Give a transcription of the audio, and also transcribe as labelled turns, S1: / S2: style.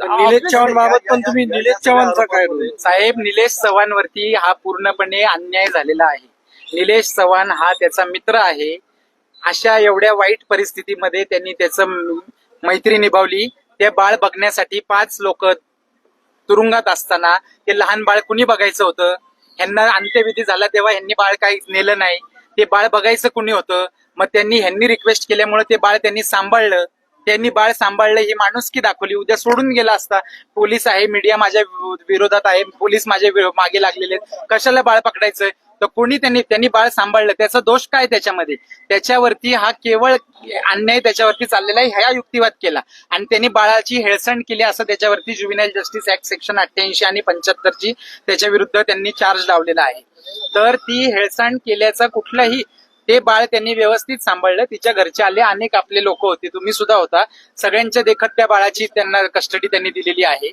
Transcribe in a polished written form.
S1: निलेश चव्हाण बाबत पण तुम्ही निलेश चव्हाणचा काय रोल?
S2: साहेब, निलेश चव्हाणवरती हा पूर्णपणे अन्याय झालेला आहे. निलेश चव्हाण हा त्याचा मित्र आहे. अशा एवढ्या वाईट परिस्थितीमध्ये त्यांनी त्याचं मैत्री निभावली. ते बाळ बघण्यासाठी 5 लोक तुरुंगात असताना ते लहान बाळ कुणी बघायचं होतं? ह्यांना अंत्यविधी झाला तेव्हा ह्यांनी बाळ काही नेलं नाही. ते बाळ बघायचं कुणी होतं? मग ह्यांनी रिक्वेस्ट केल्यामुळे ते बाळ त्यांनी सांभाळलं. त्यांनी बाळ सांभाळलं, ही माणुसकी दाखवली. उद्या सोडून गेला असता. पोलीस आहे, मीडिया माझ्या विरोधात आहे, पोलीस माझ्या मागे लागलेले आहेत, कशाला बाळ पकडायचं? तर कोणी त्यांनी बाळ सांभाळलं, त्याचा दोष काय त्याच्यामध्ये? त्याच्यावरती हा केवळ अन्याय त्याच्यावरती चाललेला आहे, ह्या युक्तिवाद केला आणि त्यांनी बाळाची हेळसांड केली असं त्याच्यावरती ज्युव्हेनाइल जस्टिस ऍक्ट सेक्शन 88 आणि 75 त्याच्या विरुद्ध त्यांनी चार्ज लावलेला आहे. तर ती हेळसांड केल्याचा कुठलाही, ते बाळ त्यांनी व्यवस्थित सांभाळलं. तिच्या घरचे आले, अनेक आपले लोक होते, तुम्ही सुद्धा होता. सगळ्यांच्या देखत त्या बाळाची त्यांना कस्टडी त्यांनी दिलेली आहे.